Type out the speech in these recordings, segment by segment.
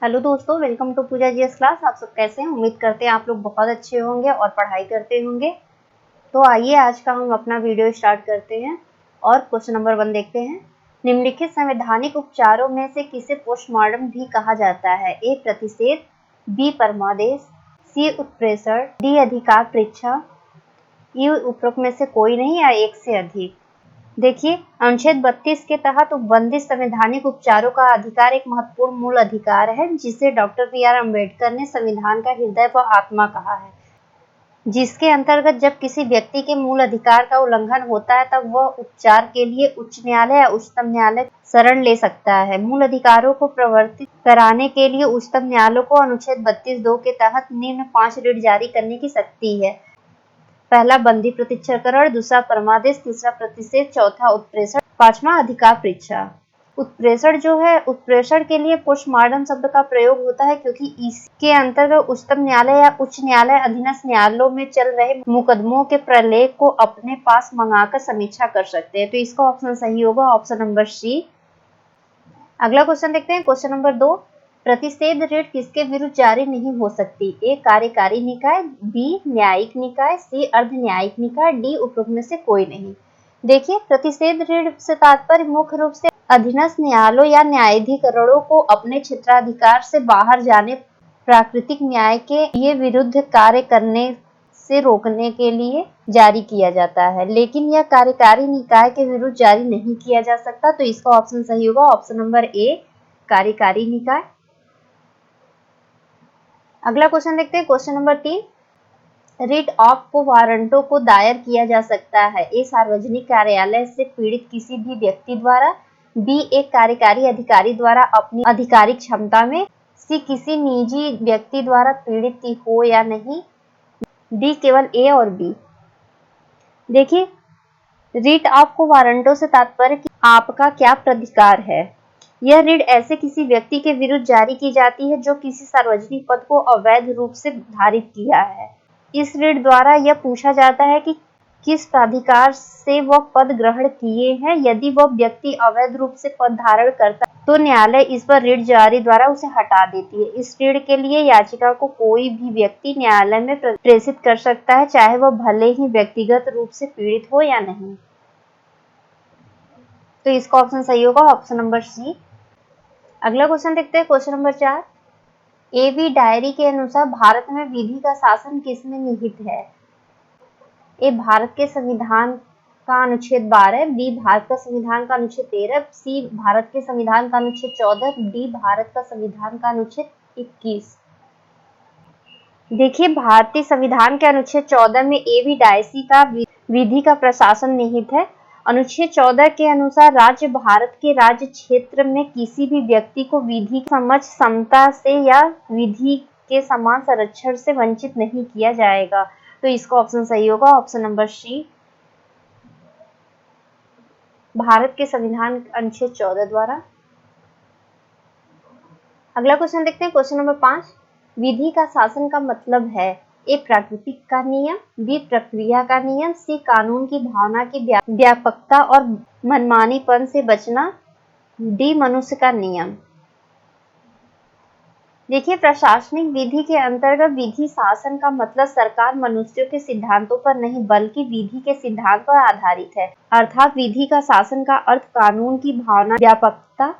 Hello दोस्तों, welcome to Pooja GS class. आप सब कैसे हैं? उम्मीद करते हैं आप लोग बहुत अच्छे होंगे और पढ़ाई करते होंगे। तो आइए आज का हम अपना वीडियो स्टार्ट करते हैं और क्वेश्चन नंबर 1 देखते हैं। निम्नलिखित संवैधानिक उपचारों में से किसे पोस्टमार्टम भी कहा जाता है? ए प्रतिषेध, बी परमादेश, सी उत्प्रेषण, डी अधिकार परीक्षा, ई उपरोक्त में से कोई नहीं या एक से अधिक। देखिए, अनुच्छेद 32 के तहत उपबंधित संवैधानिक उपचारों का अधिकार एक महत्वपूर्ण मूल अधिकार है जिसे डॉक्टर बी.आर. अम्बेडकर ने संविधान का हृदय व आत्मा कहा है, जिसके अंतर्गत जब किसी व्यक्ति के मूल अधिकार का उल्लंघन होता है तब वह उपचार के लिए उच्च न्यायालय या उच्चतम न्यायालय शरण ले सकता है। मूल अधिकारों को प्रवर्तित कराने के लिए उच्चतम न्यायालय को अनुच्छेद 32(2) के तहत निम्न 5 रिट जारी करने की शक्ति है। पहला बंदी प्रत्यक्षीकरण, दूसरा परमादेश, तीसरा प्रतिषेध, चौथा उत्प्रेषण, पांचवा अधिकार परीक्षा। उत्प्रेषण जो है, उत्प्रेषण के लिए पोस्टमार्टम शब्द का प्रयोग होता है क्योंकि इसके अंतर्गत उच्चतम न्यायालय या उच्च न्यायालय अधीनस्थ न्यायालयों में चल रहे मुकदमों के प्रलेख को अपने पास मंगाकर समीक्षा कर सकते हैं। तो इसका ऑप्शन सही होगा, ऑप्शन नंबर सी। अगला क्वेश्चन देखते हैं, क्वेश्चन नंबर 2। प्रतिषेध रिट किसके विरुद्ध जारी नहीं हो सकती? ए कार्यकारी निकाय, बी न्यायिक निकाय, सी अर्ध न्यायिक निकाय, डी उपरोक्त में से कोई नहीं। देखिए, प्रतिषेध रिट से तात्पर्य मुख्य रूप से अधीनस्थ न्यायालयों या न्यायाधिकरणों को अपने क्षेत्राधिकार से बाहर जाने प्राकृतिक न्याय के लिए विरुद्ध कार्य करने से रोकने के लिए जारी किया जाता है, लेकिन यह कार्यकारी निकाय के विरुद्ध जारी नहीं किया जा सकता। तो इसका ऑप्शन सही होगा, ऑप्शन नंबर ए कार्यकारी निकाय। अगला क्वेश्चन देखते हैं, क्वेश्चन नंबर 3। रिट ऑफ को वारंटों को दायर किया जा सकता है? ए सार्वजनिक कार्यालय से पीड़ित किसी भी व्यक्ति द्वारा, बी एक कार्यकारी अधिकारी द्वारा अपनी आधिकारिक क्षमता में, सी किसी निजी व्यक्ति द्वारा पीड़ित हो या नहीं, डी केवल ए और बी। देखिए, रिट ऑफ को वारंटों से तात्पर्य कि आपका क्या प्राधिकार है। यह रिट ऐसे किसी व्यक्ति के विरुद्ध जारी की जाती है जो किसी सार्वजनिक पद को अवैध रूप से धारित किया है। इस रिट द्वारा यह पूछा जाता है कि किस प्राधिकार से वह पद ग्रहण किए हैं। यदि वह व्यक्ति अवैध रूप से पद धारण करता है तो न्यायालय इस पर रिट जारी द्वारा उसे हटा देती है। इस रिट के लिए याचिका को कोई भी व्यक्ति न्यायालय में प्रेषित कर सकता है, चाहे वह भले ही व्यक्तिगत रूप से पीड़ित हो या नहीं। तो इसका ऑप्शन सही होगा, ऑप्शन नंबर सी। अगला क्वेश्चन देखते हैं, क्वेश्चन नंबर 4। एवी डायरी के अनुसार भारत में विधि का शासन किसमें निहित है? ए भारत के संविधान का अनुच्छेद 12, बी भारत का संविधान का अनुच्छेद 13, सी भारत के संविधान का अनुच्छेद 14, डी भारत का संविधान का अनुच्छेद 21। देखिए, भारतीय संविधान के अनुच्छेद 14 में एवी डायरी का विधि का प्रशासन निहित है। अनुच्छेद 14 के अनुसार राज्य भारत के राज्य क्षेत्र में किसी भी व्यक्ति को विधि की समझ समता से या विधि के समान संरक्षण से वंचित नहीं किया जाएगा। तो इसका ऑप्शन सही होगा, ऑप्शन नंबर सी। भारत के संविधान अनुच्छेद 14 द्वारा। अगला क्वेश्चन देखते हैं, क्वेश्चन नंबर 5। विधि का शासन का मतलब है? ए प्राकृतिक का नियम, बी प्रक्रिया का नियम, सी कानून की भावना की व्यापकता और मनमानीपन से बचना, डी मनुष्य का नियम। देखिए, प्रशासनिक विधि के अंतर्गत विधि शासन का मतलब सरकार मनुष्यों के सिद्धांतों पर नहीं बल्कि विधि के सिद्धांत पर आधारित है। अर्थात विधि का शासन का अर्थ कानून की भावना, व्यापकता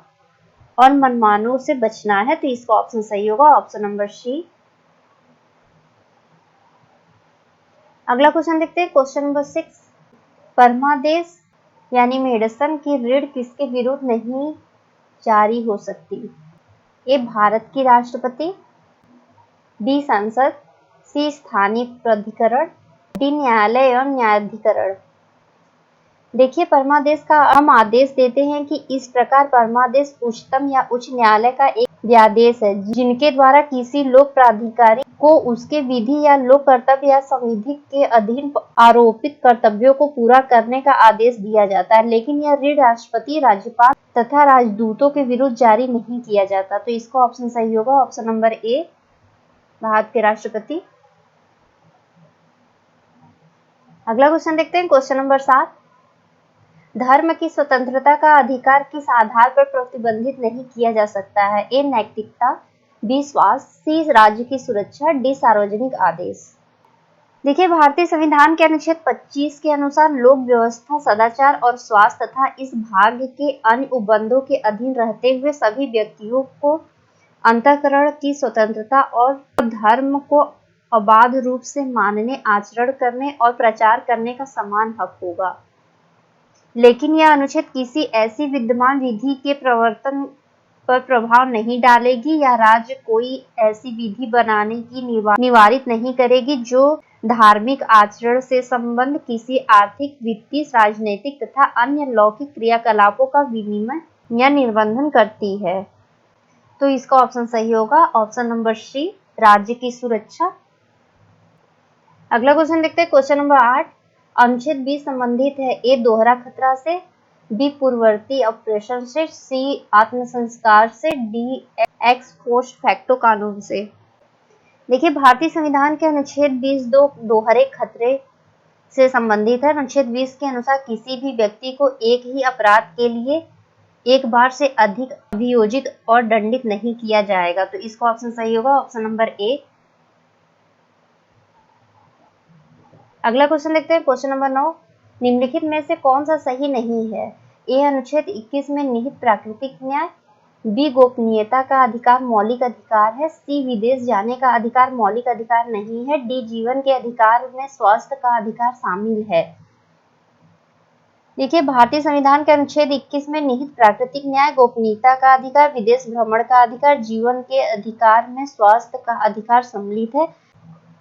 और मनमानों से बचना है। तो इसका ऑप्शन सही होगा, ऑप्शन नंबर सी। अगला क्वेश्चन देखते हैं, क्वेश्चन नंबर 6। परमादेश यानी मेडसन की रिट किसके विरुद्ध नहीं जारी हो सकती? ए भारत की राष्ट्रपति, बी संसद, सी स्थानीय प्राधिकरण, डी न्यायालय एवं न्यायाधिकरण। देखिए, परमादेश का हम आदेश देते हैं कि इस प्रकार परमादेश उच्चतम या उच्च न्यायालय का एक व्यादेश है जिनके द्वारा किसी लोक प्राधिकारी को उसके विधि या लोक कर्तव्य या संविधि के अधीन आरोपित कर्तव्यों को पूरा करने का आदेश दिया जाता है, लेकिन यह रिट राष्ट्रपति, राज्यपाल तथा राजदूतों के विरुद्ध जारी नहीं किया जाता। तो इसका ऑप्शन सही होगा, ऑप्शन नंबर ए भारत के राष्ट्रपति। अगला क्वेश्चन देखते हैं, क्वेश्चन नंबर 7। धर्म की स्वतंत्रता का अधिकार किस आधार पर प्रतिबंधित नहीं किया जा सकता है? ए नैतिकता, बी स्वास्थ्य, सी राज्य की सुरक्षा, डी सार्वजनिक आदेश। देखिए, भारतीय संविधान के अनुच्छेद 25 के अनुसार लोक व्यवस्था, सदाचार और स्वास्थ्य तथा इस भाग के अन्य उपबंधों के अधीन रहते हुए सभी व्यक्तियों को अंतःकरण की स्वतंत्रता और धर्म को अबाध रूप से मानने, आचरण करने और प्रचार करने का समान हक होगा। लेकिन यह अनुच्छेद किसी ऐसी विद्यमान विधि के प्रवर्तन पर प्रभाव नहीं डालेगी या राज्य कोई ऐसी विधि बनाने की निवारित नहीं करेगी जो धार्मिक आचरण से संबंध किसी आर्थिक, वित्तीय, राजनीतिक तथा अन्य लौकिक क्रियाकलापों का विनियमन या निर्बंधन करती है। तो इसका ऑप्शन सही होगा ऑप्शन नंबर सी, राज्य की सुरक्षा। अगला क्वेश्चन देखते हैं, क्वेश्चन नंबर 8। अनुच्छेद 20 संबंधित है ए दोहरा खतरा से, बी पूर्ववर्ती ऑपरेशन से, सी आत्मसंस्कार से, डी एक्स पोस्ट फैक्टो कानून से। देखिए, भारतीय संविधान के अनुच्छेद 20 दोहरे खतरे से संबंधित है। अनुच्छेद 20 के अनुसार किसी भी व्यक्ति को एक ही अपराध के लिए एक बार से अधिक अभियोजित और दंडित नहीं किया जाएगा। तो इसका ऑप्शन सही होगा ऑप्शन नंबर ए। अगला क्वेश्चन देखते हैं, क्वेश्चन नंबर 9। निम्नलिखित में से कौन सा सही नहीं है? ए अनुच्छेद 21 में निहित प्राकृतिक न्याय, बी गोपनीयता का अधिकार मौलिक अधिकार है, सी विदेश जाने का अधिकार मौलिक अधिकार नहीं है, डी जीवन के अधिकार में स्वास्थ्य का अधिकार शामिल है। देखिए, भारतीय संविधान के अनुच्छेद 21 में निहित प्राकृतिक न्याय, गोपनीयता का अधिकार, विदेश भ्रमण का अधिकार, जीवन के अधिकार में स्वास्थ्य का अधिकार सम्मिलित है।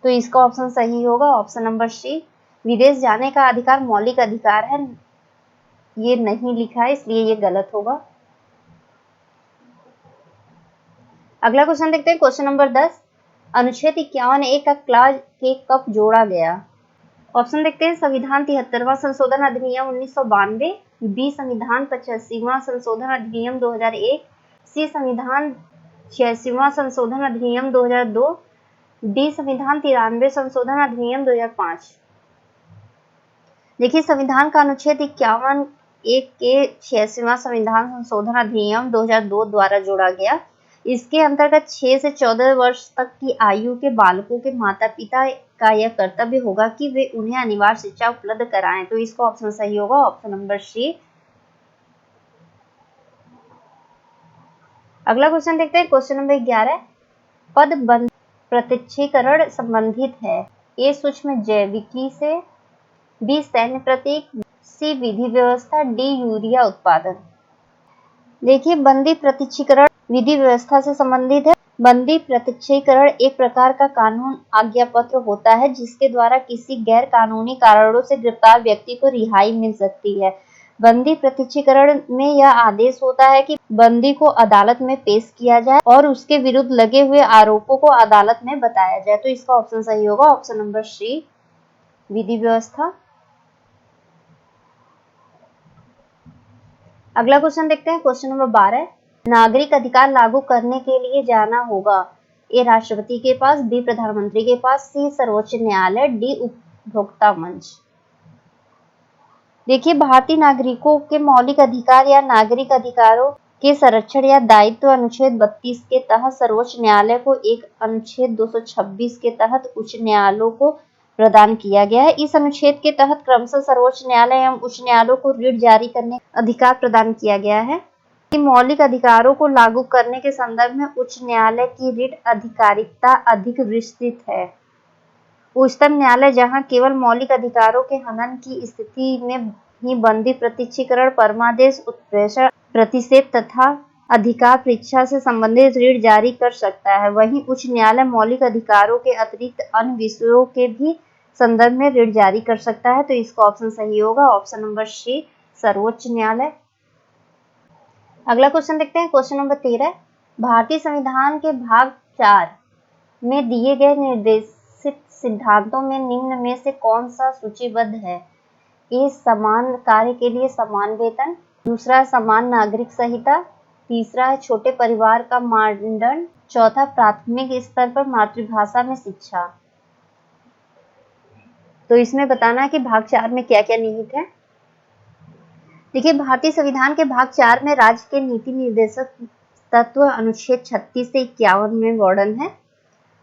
तो इसका ऑप्शन सही होगा ऑप्शन नंबर सी, विदेश जाने का अधिकार मौलिक अधिकार है। ये नहीं लिखा है इसलिए ये गलत होगा। अगला क्वेश्चन देखते हैं, क्वेश्चन नंबर 10। अनुच्छेद 51A का क्लॉज के कब जोड़ा गया? ऑप्शन देखते हैं, संविधान 73वां संशोधन अधिनियम 1992, बी संविधान 85वां संशोधन अधिनियम 2001, सी संविधान 86वां संशोधन अधिनियम 2002, डी संविधान 93 संशोधन अधिनियम 2005। देखिए, संविधान का अनुच्छेद 51A के 86वां संविधान संशोधन अधिनियम 2002 द्वारा जोड़ा गया। इसके अंतर्गत 6 से 14 वर्ष तक की आयु के बालकों के माता पिता का यह कर्तव्य होगा कि वे उन्हें अनिवार्य शिक्षा उपलब्ध कराएं। तो इसका ऑप्शन सही होगा ऑप्शन नंबर सी। अगला क्वेश्चन देखते हैं, क्वेश्चन नंबर 11। पदबंध प्रत्यक्षीकरण संबंधित है ए सूक्ष्म जैविकी से, बी सैन्य प्रतीक, सी विधि व्यवस्था, डी यूरिया उत्पादन। देखिए, बंदी प्रत्यक्षीकरण विधि व्यवस्था से संबंधित है। बंदी प्रत्यक्षीकरण एक प्रकार का कानून आज्ञा पत्र होता है जिसके द्वारा किसी गैर कानूनी कारणों से गिरफ्तार व्यक्ति को रिहाई मिल सकती है। बंदी प्रत्यक्षीकरण में यह आदेश होता है कि बंदी को अदालत में पेश किया जाए और उसके विरुद्ध लगे हुए आरोपों को अदालत में बताया जाए। तो इसका ऑप्शन सही होगा ऑप्शन नंबर सी, विधि व्यवस्था। अगला क्वेश्चन देखते हैं, क्वेश्चन नंबर 12। नागरिक अधिकार लागू करने के लिए जाना होगा ए राष्ट्रपति के पास, बी प्रधानमंत्री के पास, सी सर्वोच्च न्यायालय, डी उपभोक्ता मंच। देखिए, भारतीय नागरिकों के मौलिक अधिकार या नागरिक अधिकारों के संरक्षण या दायित्व अनुच्छेद 32 के तहत सर्वोच्च न्यायालय को एक अनुच्छेद 226 के तहत उच्च न्यायालयों को प्रदान किया गया है। इस अनुच्छेद के तहत क्रमशः सर्वोच्च न्यायालय एवं उच्च न्यायालयों को रिट जारी करने का अधिकार प्रदान किया गया है। मौलिक अधिकारों को लागू करने के संदर्भ में उच्च न्यायालय की रिट अधिकारिकता अधिक विस्तृत है। उच्चतम न्यायालय जहां केवल मौलिक अधिकारों के हनन की स्थिति में ही बंदी प्रत्यक्षीकरण, परमादेश, उत्प्रेषण, प्रतिषेध तथा अधिकार परीक्षा से संबंधित रिट जारी कर सकता है, वहीं उच्च न्यायालय मौलिक अधिकारों के अतिरिक्त अन्य विषयों के भी संदर्भ में रिट जारी कर सकता है। तो इसका ऑप्शन सही होगा ऑप्शन नंबर सी, सर्वोच्च न्यायालय। अगला क्वेश्चन देखते हैं, क्वेश्चन नंबर 13। भारतीय संविधान के भाग 4 में दिए गए निर्देशित सिद्धांतों में निम्न में से कौन सा सूचीबद्ध है? ए समान कार्य के लिए समान वेतन, दूसरा समान नागरिक संहिता, तीसरा है छोटे परिवार का मानदंड, चौथा प्राथमिक स्तर पर मातृभाषा में शिक्षा। तो इसमें बताना है कि भाग 4 में क्या क्या निहित है। देखिए, भारतीय संविधान के भाग 4 में राज्य के नीति निर्देशक तत्व अनुच्छेद 36 से 51 में वर्णन है।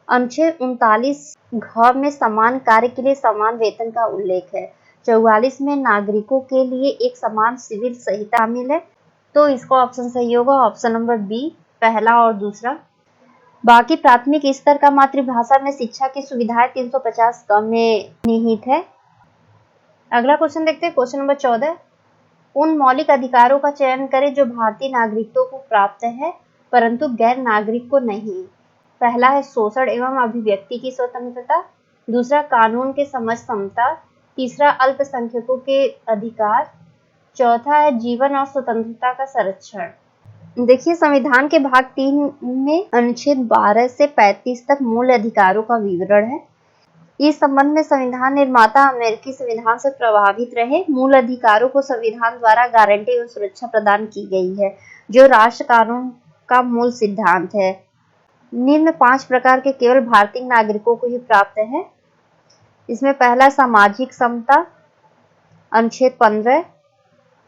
अनुच्छेद 39 घ में समान कार्य के लिए समान वेतन का उल्लेख है। 44 में नागरिकों के लिए एक समान सिविल संहिता शामिल है। तो इसको ऑप्शन सही होगा ऑप्शन नंबर बी, पहला और दूसरा। बाकी प्राथमिक स्तर का मातृभाषा में शिक्षा की सुविधाएं 350 क में निहित है। अगला क्वेश्चन देखते हैं, क्वेश्चन नंबर 14। उन मौलिक अधिकारों का चयन करें जो भारतीय नागरिकों को प्राप्त है परंतु गैर नागरिक को नहीं। पहला है शोषण एवं अभिव्यक्ति की स्वतंत्रता, दूसरा कानून के समझ समता, तीसरा अल्पसंख्यकों के अधिकार, चौथा है जीवन और स्वतंत्रता का संरक्षण। देखिए संविधान के भाग 3 में अनुच्छेद 12 से 35 तक मूल अधिकारों का विवरण है। इस संबंध में संविधान निर्माता अमेरिकी संविधान से प्रभावित रहे। मूल अधिकारों को संविधान द्वारा गारंटी और सुरक्षा प्रदान की गई है जो राष्ट्र कानून का मूल सिद्धांत है। निम्न 5 प्रकार के केवल भारतीय नागरिकों को ही प्राप्त है। इसमें पहला सामाजिक समता अनुच्छेद 15,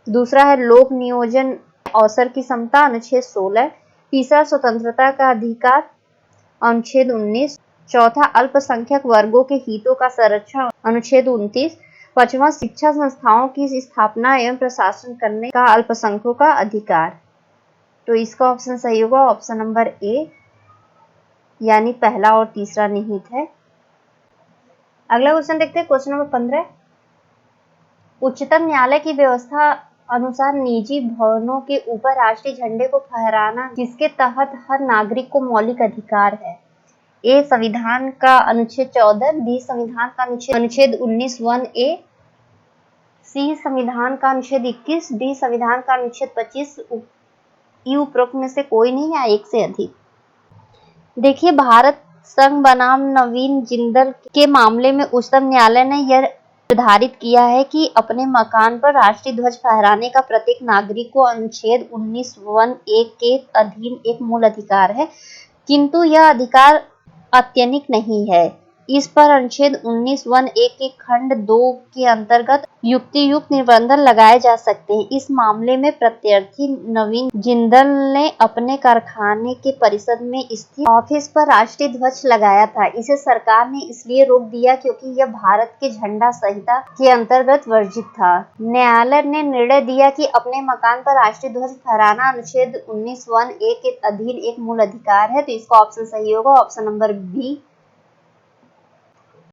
दूसरा है लोक नियोजन अवसर की समता अनुच्छेद 16, तीसरा स्वतंत्रता का अधिकार अनुच्छेद 19, चौथा अल्पसंख्यक वर्गों के हितों का संरक्षण अनुच्छेद 29, पांचवा शिक्षा संस्थाओं की स्थापना एवं प्रशासन करने का अल्पसंख्यकों का अधिकार। तो इसका ऑप्शन सही होगा ऑप्शन नंबर ए, यानी पहला और तीसरा निहित है। अगला क्वेश्चन देखते हैं, क्वेश्चन नंबर 15। उच्चतम न्यायालय की व्यवस्था अनुसार निजी भवनों के ऊपर राष्ट्रीय झंडे को फहराना किसके तहत हर नागरिक को मौलिक अधिकार है। ए संविधान का अनुच्छेद 14, बी संविधान का अनुच्छेद 19(1)(a), सी संविधान का अनुच्छेद 21, डी संविधान का अनुच्छेद 25, ई उपरोक्त में से कोई नहीं या एक से अधिक। देखिए भारत संघ बनाम नवीन जिंदल के मामले में उच्चतम न्यायालय ने यह निर्धारित किया है कि अपने मकान पर राष्ट्रीय ध्वज फहराने का प्रत्येक नागरिक को अनुच्छेद 19(1)(a) के अधीन एक मूल अधिकार है, किंतु यह अधिकार अत्यधिक नहीं है। इस पर अनुच्छेद 19(1)(a) के खंड 2 के अंतर्गत युक्तियुक्त निबंधन लगाए जा सकते हैं। इस मामले में प्रत्यार्थी नवीन जिंदल ने अपने कारखाने के परिसर में स्थित ऑफिस पर राष्ट्रीय ध्वज लगाया था। इसे सरकार ने इसलिए रोक दिया क्योंकि यह भारत के झंडा संहिता के अंतर्गत वर्जित था। न्यायालय ने निर्णय दिया कि अपने मकान पर राष्ट्रीय ध्वज फहराना अनुच्छेद 19(1)(a) के अधीन एक मूल अधिकार है। तो इसका ऑप्शन सही होगा ऑप्शन नंबर बी,